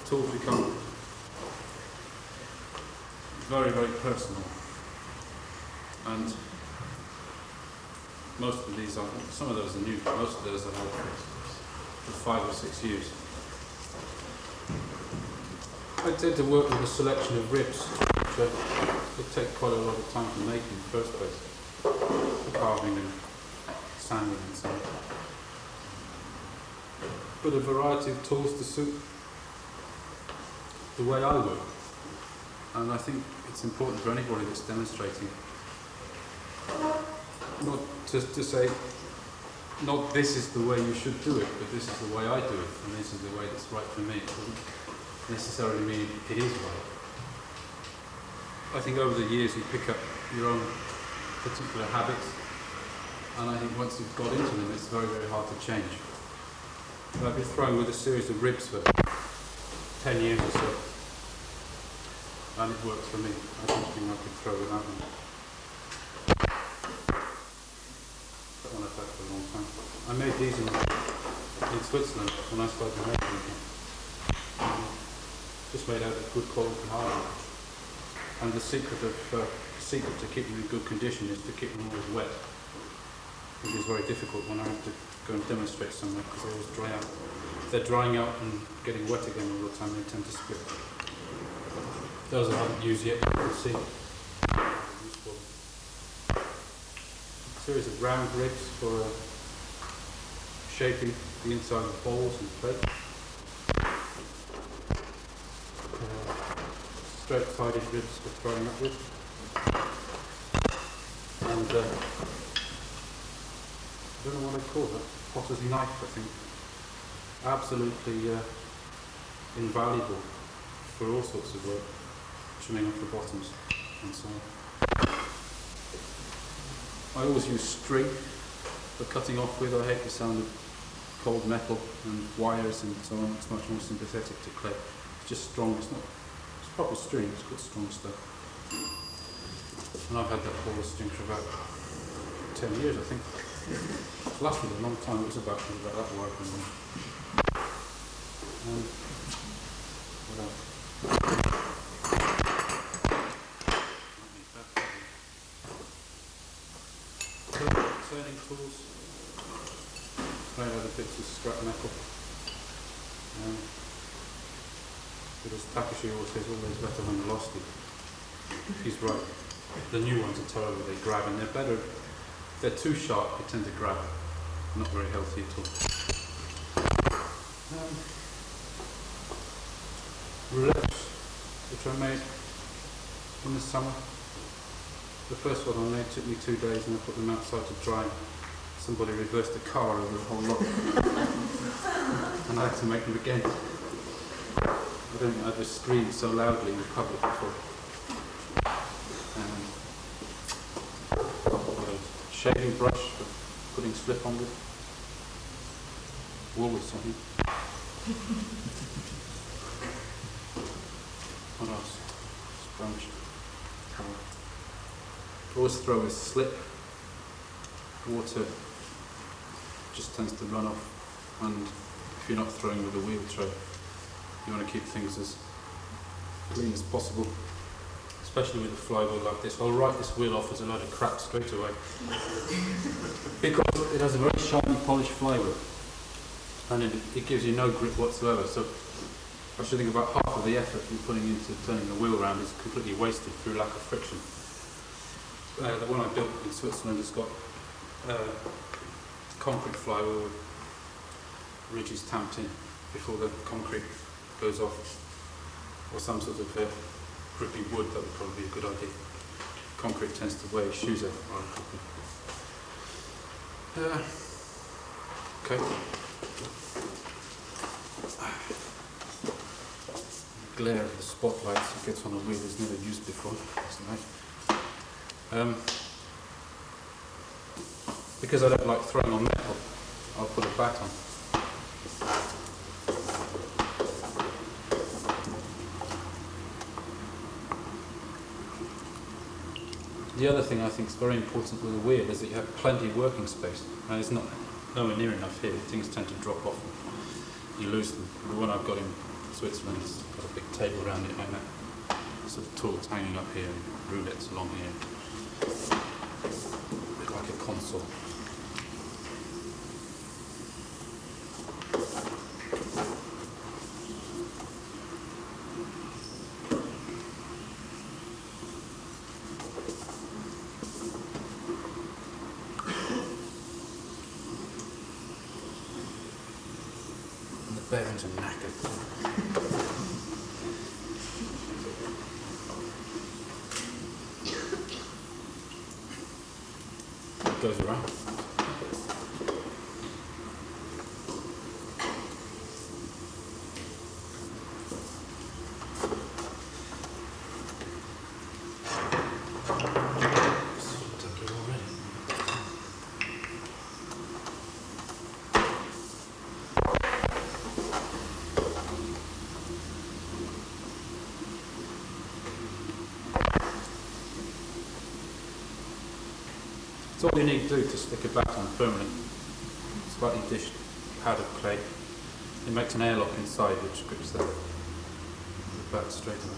tools become very, very personal. And most of these are, some of those are new, but most of those are held for 5 or 6 years. I tend to work with a selection of ribs, which they take quite a lot of time to make in the first place. Carving and sanding and so on. But a variety of tools to suit the way I work. And I think it's important for anybody that's demonstrating not just to say, not this is the way you should do it, but this is the way I do it, and this is the way that's right for me. It doesn't necessarily mean it is right. I think over the years you pick up your own particular habits, and I think once you've got into them, it's very, very hard to change. I've been throwing with a series of ribs for 10 years or so, and it works for me. I don't think I could throw without them. That one I've had for a long time. I made these in Switzerland when I started making them. Just made out of good quality hardwood. And the secret to keep them in good condition is to keep them always wet. It is very difficult when I have to go and demonstrate somewhere because they always dry out. If they're drying out and getting wet again all the time, they tend to split. Those I haven't used yet, you can see. Useful. A series of round ribs for shaping the inside of bowls and plates. Straight-sided ribs for throwing up with. And I don't know what I call that. Potter's knife, I think. Absolutely invaluable for all sorts of work. Trimming off the bottoms and so on. I always use string for cutting off with. I hate the sound of cold metal and wires and so on. It's much more sympathetic to clay. It's just strong. It's proper string. It's good strong stuff. And I've had that whole string for about 10 years, I think. It lasted a long time. It was about that wide. What else? Turning tools, made out of bits of scrap metal. But as Takashi always says, always better when lost it. He's right. The new ones are terrible, they grab, and they're better. If they're too sharp, they tend to grab. Not very healthy at all. Roulettes, which I made in the summer. The first one I made took me 2 days and I put them outside to dry. Somebody reversed the car over the whole lot. And I had to make them again. I don't think I ever screamed so loudly in public before. Shaving brush for putting slip on with. Wool or something. What else? Sponge. Towel. Always throw with slip. Water just tends to run off, and if you're not throwing with a wheel tray, you want to keep things as clean as possible, especially with a flywheel like this. I'll write this wheel off as a load of crap straight away because it has a very shiny polished flywheel and it gives you no grip whatsoever, so I should think about half of the effort you're putting into turning the wheel around is completely wasted through lack of friction. The one I built in Switzerland has got concrete flywheel with ridges tamped in before the concrete goes off, or some sort of grippy wood. That would probably be a good idea. Concrete tends to wear shoes out rather quickly. Okay. The glare of the spotlights it gets on a wheel is never used before. That's nice. Because I don't like throwing on metal, I'll put a bat on. The other thing I think is very important with a wheel is that you have plenty of working space, and it's not nowhere near enough here. Things tend to drop off and you lose them. The one I've got in Switzerland. It's got a big table around it like that. Sort of tools hanging up here and roulettes along here. A bit like a console. Bearings are knackered. It goes around. It's all you need to do to stick it back on permanent. Slightly dished powdered clay. It makes an airlock inside which grips the back straight away.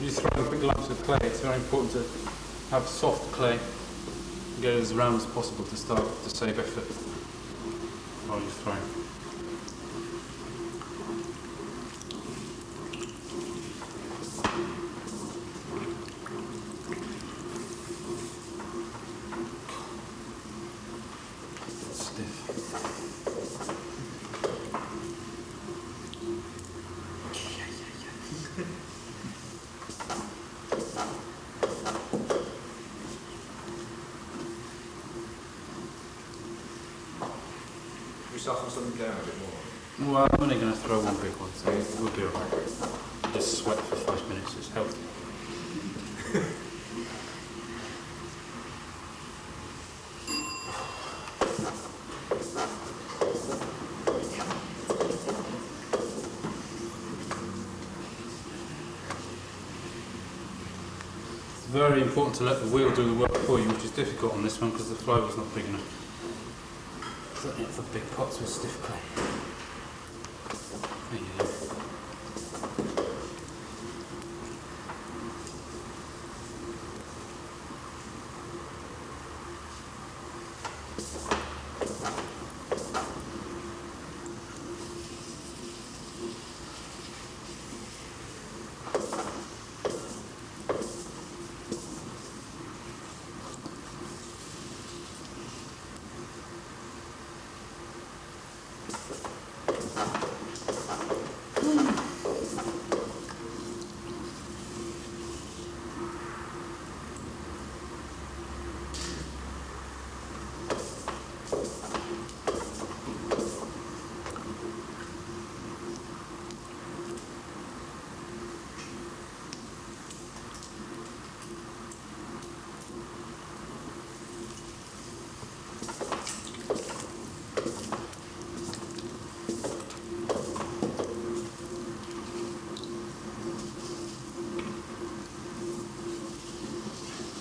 You throw in big lumps of clay, it's very important to have soft clay and get it as round as possible to start to save effort while you're throwing. Soften something down a bit more. Well, I'm only going to throw one big one, so we'll be alright. Just sweat for 5 minutes, it's healthy. It's very important to let the wheel do the work for you, which is difficult on this one because the flywheel's not big enough. Certainly not for big pots with stiff clay. There you go.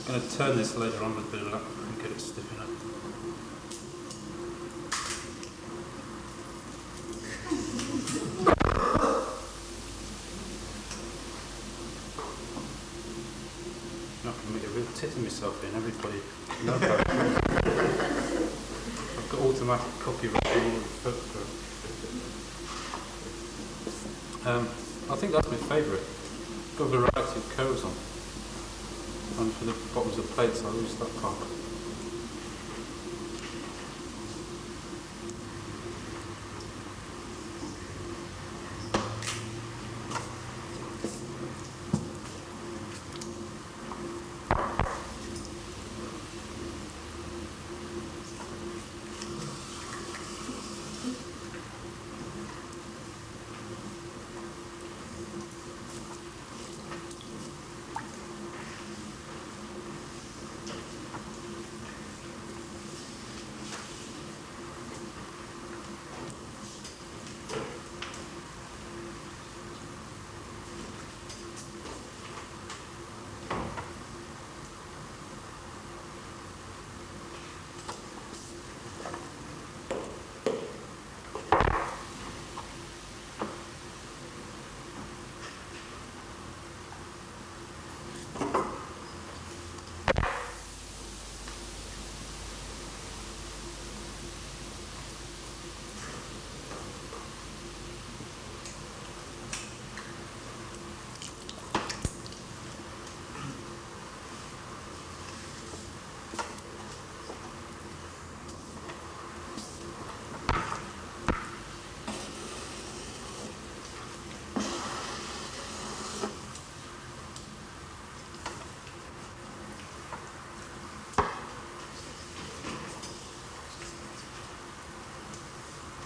I'm going to turn this later on with a bit of luck and get it stiffen up. I'm not going to make a real tit of myself in, everybody knows about it. I've got automatic copyright on all of the photographs. I think that's my favourite. got a variety of curves on. And for the bottoms of plates, I use that part.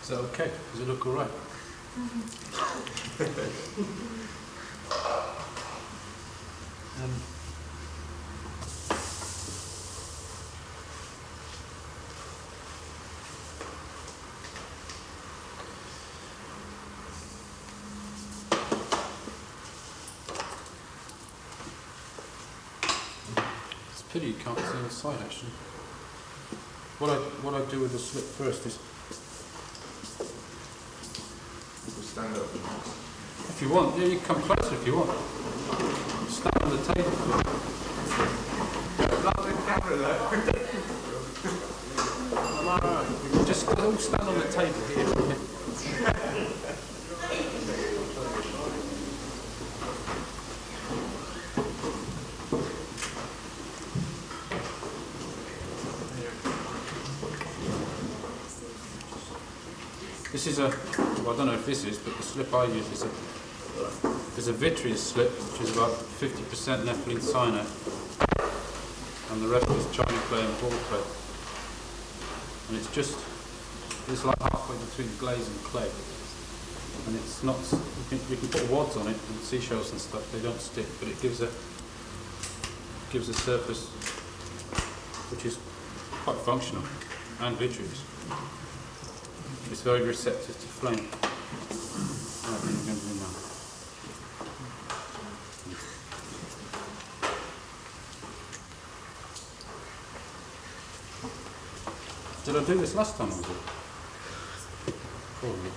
Is that okay? Does it look all right? It's a pity you can't see on the side actually. What I do with the slip first is, Stand up. if you want, yeah, you can come closer if you want. Stand on the table. Not the camera though. Just all stand on the table here. This is a, well, I don't know if this is, but the slip I use is a vitreous slip, which is about 50% nepheline cyanide, and the rest is china clay and ball clay. And it's like halfway between glaze and clay. And it's not, you can put wads on it and seashells and stuff, they don't stick, but it gives a surface which is quite functional and vitreous. It's very receptive to flame. Right, what I'm going to do now. Did I do this last time? Was it? Probably.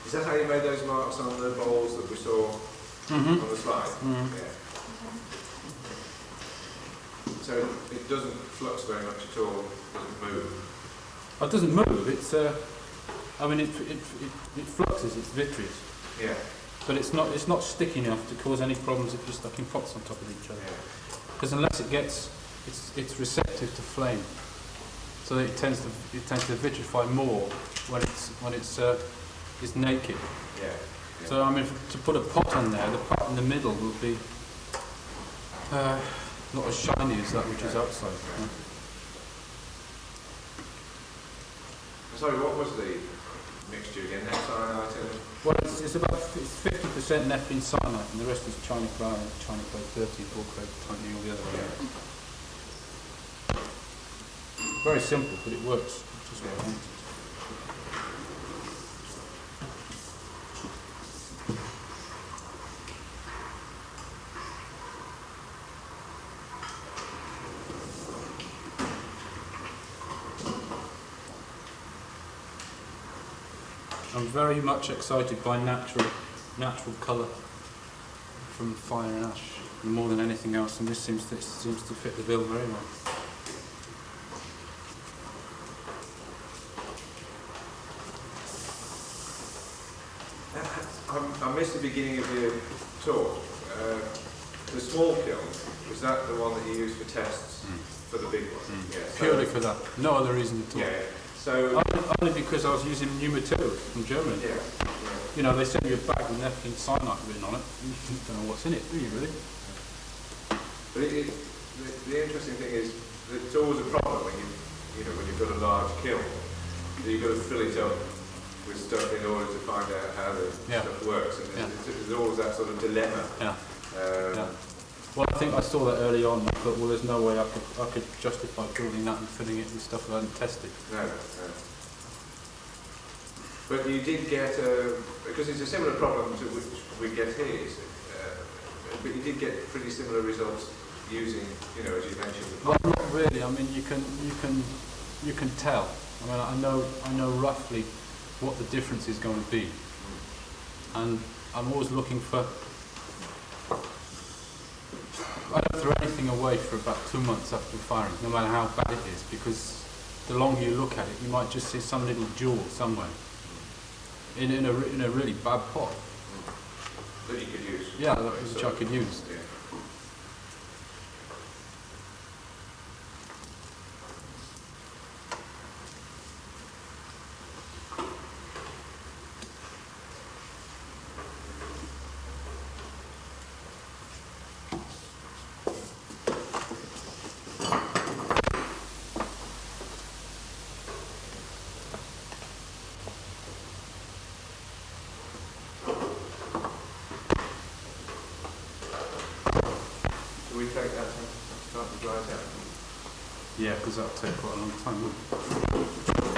Is that how you made those marks on the bowls that we saw on the slide? Yeah. So it doesn't flux very much at all, doesn't move? Oh, it doesn't move, it's, I mean, it fluxes, it's vitreous. Yeah. But it's not sticky enough to cause any problems if you're stuck in pots on top of each other. Because unless it gets, it's receptive to flame. So that it tends to vitrify more when it's naked. Yeah. So I mean, to put a pot on there, the pot in the middle will be not as shiny as that which is outside. Yeah. Sorry, what was the mixture again? Cyanide? Well, it's about 50% nepheline cyanide, and the rest is china clay 30, ball clay 20, all the other way. Very simple, but it works just what I want it to. I'm very much excited by natural colour from fire and ash. more than anything else, and this seems to fit the bill very well. I missed the beginning of your talk. The small kiln, was that the one that you used for tests for the big one? Yeah, so Purely for that, no other reason at all. yeah. So Only because I was using new materials from Germany. yeah. You know, they send you a bag with napkin cyanide written on it. You don't know what's in it, do you really? But the interesting thing is that it's always a problem when when you've got a large kiln. You've got to fill it up with stuff in order to find out how the stuff works, and there's always that sort of dilemma. Yeah. Well, I think I saw that early on. I thought, well, there's no way I could justify building that and filling it with stuff that I hadn't tested. No. But you did get because it's a similar problem to which we get here. But you did get pretty similar results using, as you mentioned. Well, not really. I mean, you can tell. I mean, I know roughly what the difference is going to be, and I'm always looking for. I don't throw anything away for about 2 months after firing, no matter how bad it is, because the longer you look at it, you might just see some little jewel somewhere in a really bad pot. That you could use. Yeah, which I could use. Yeah. We take that to start to dry out. Yeah, because that'll take quite a long time, wouldn't it?